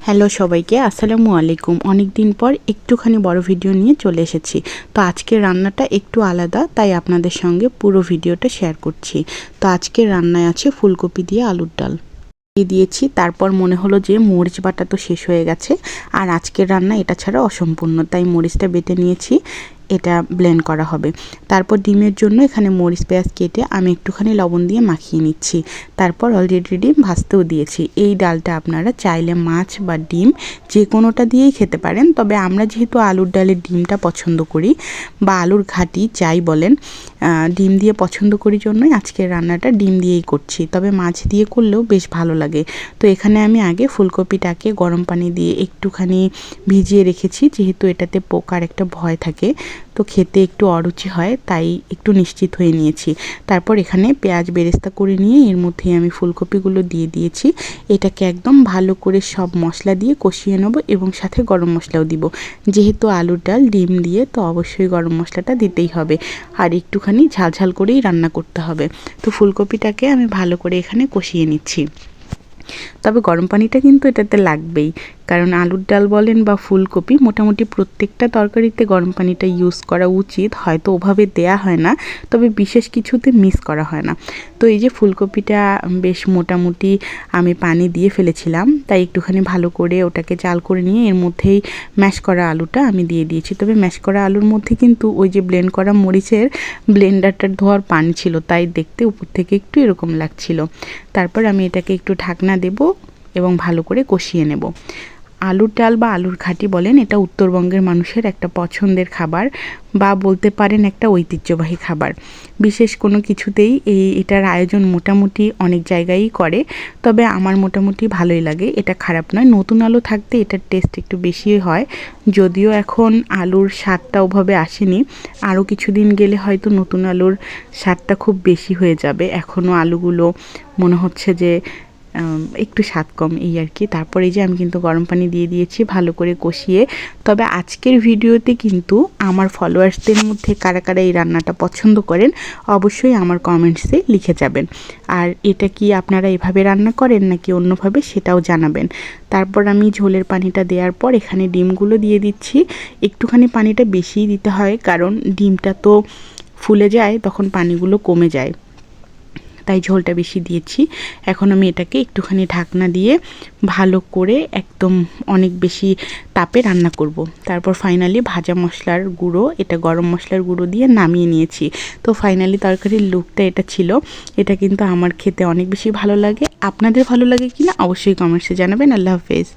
Hello সবাইকে, আসসালামু আলাইকুম। অনেক দিন পর একটুখানি বড় ভিডিও নিয়ে চলে এসেছি। তো আজকের রান্নাটা একটু আলাদা, তাই আপনাদের সঙ্গে পুরো ভিডিওটা শেয়ার করছি। তো আজকের রান্নায় আছে ফুলকপি দিয়ে আলুর ডাল দিয়েছি। তারপর মনে হলো যে মরিচ বাটা তো শেষ হয়ে গেছে, আর আজকের রান্না এটা ছাড়া অসম্পূর্ণ, তাই মরিচটা বেটে নিয়েছি, এটা ব্লেন্ড করা হবে। তারপর ডিমের জন্য এখানে মরিচ পেঁয়াজ কেটে আমি একটুখানি লবণ দিয়ে মাখিয়ে নিচ্ছি। তারপর অলরেডি ডিম ভাজতেও দিয়েছি। এই ডালটা আপনারা চাইলে মাছ বা ডিম যে কোনোটা দিয়েই খেতে পারেন, তবে আমরা যেহেতু আলুর ডালের ডিমটা পছন্দ করি বা আলুর ঘাটি যাই বলেন, ডিম দিয়ে পছন্দ করি জন্যই আজকের রান্নাটা ডিম দিয়েই করছি। তবে মাছ দিয়ে করলেও বেশ ভালো লাগে। তো এখানে আমি আগে ফুলকপিটাকে গরম পানি দিয়ে একটুখানি ভিজিয়ে রেখেছি, যেহেতু এটাতে পোকার একটা ভয় থাকে, তো খেতে একটু অরুচি হয়, তাই একটু নিশ্চিত হয়ে নিয়েছি। তারপর এখানে পেঁয়াজ বেরেস্তা করে নিয়ে এর মধ্যে আমি ফুলকপিগুলো দিয়ে দিয়েছি। এটাকে একদম ভালো করে সব মশলা দিয়ে কষিয়ে নেব এবং সাথে গরম মশলাও দিব। যেহেতু আলুর ডাল ডিম দিয়ে, তো অবশ্যই গরম মশলাটা দিতেই হবে, আর একটুখানি ঝালঝাল করেই রান্না করতে হবে। তো ফুলকপিটাকে আমি ভালো করে এখানে কষিয়ে নিচ্ছি। তবে গরম পানিটা কিন্তু এটাতে লাগবেই, কারণ আলুর ডাল বলেন বা ফুলকপি মোটামুটি প্রত্যেকটা তরকারিতে গরম পানিটা ইউজ করা উচিত। হয়তো ওভাবে দেয়া হয় না, তবে বিশেষ কিছুতে মিস করা হয় না। তো এই যে ফুলকপিটা বেশ মোটামুটি আমি পানি দিয়ে ফেলেছিলাম, তাই একটুখানি ভালো করে ওটাকে জাল করে নিয়ে এর মধ্যেই ম্যাশ করা আলুটা আমি দিয়ে দিয়েছি। তবে ম্যাশ করা আলুর মধ্যে কিন্তু ওই যে ব্লেন্ড করা মরিচের ব্লেন্ডারটার ধোয়ার পানি ছিল, তাই দেখতে উপর থেকে একটু এরকম লাগছিল। তারপর আমি এটাকে একটু ঢাকনা দেব এবং ভালো করে কষিয়ে নেব। আলুর ডাল বা আলুর ঘাটি বলেন, এটা উত্তরবঙ্গের মানুষের একটা পছন্দের খাবার, বা বলতে পারেন একটা ঐতিহ্যবাহী খাবার। বিশেষ কোনো কিছুতেই এটার আয়োজন মোটামুটি অনেক জায়গায়ই করে, তবে আমার মোটামুটি ভালোই লাগে, এটা খারাপ নয়। নতুন আলু থাকতে এটার টেস্ট একটু বেশি হয়, যদিও এখন আলুর স্বাদটা ওভাবে আসেনি। আরও কিছুদিন গেলে হয়তো নতুন আলুর স্বাদটা খুব বেশি হয়ে যাবে। এখনও আলুগুলো মনে হচ্ছে যে একটু স্বাদ কম, এই আর কি। তারপরে যে আমি কিন্তু গরম পানি দিয়ে দিয়েছি ভালো করে কষিয়ে। তবে আজকের ভিডিওতে কিন্তু আমার ফলোয়ার্সদের মধ্যে কারা কারা এই রান্নাটা পছন্দ করেন অবশ্যই আমার কমেন্টসে লিখে যাবেন। আর এটা কি আপনারা এভাবে রান্না করেন নাকি অন্যভাবে, সেটাও জানাবেন। তারপর আমি ঝোলের পানিটা দেওয়ার পর এখানে ডিমগুলো দিয়ে দিচ্ছি। একটুখানি পানিটা বেশিই দিতে হয়, কারণ ডিমটা তো ফুলে যায়, তখন পানিগুলো কমে যায়, তাই ঝোলটা বেশি দিয়েছি। এখন আমি এটাকে একটুখানি ঢাকনা দিয়ে ভালো করে একদম অনেক বেশি তাপে রান্না করব। তারপর ফাইনালি ভাজা মশলার গুঁড়ো, এটা গরম মশলার গুঁড়ো দিয়ে নামিয়ে নিয়েছি। তো ফাইনালি তরকারির লুকটা এটা ছিল। এটা কিন্তু আমার খেতে অনেক বেশি ভালো লাগে। আপনাদের ভালো লাগে কিনা অবশ্যই কমেন্টসে জানাবেন। আল্লাহ হাফেজ।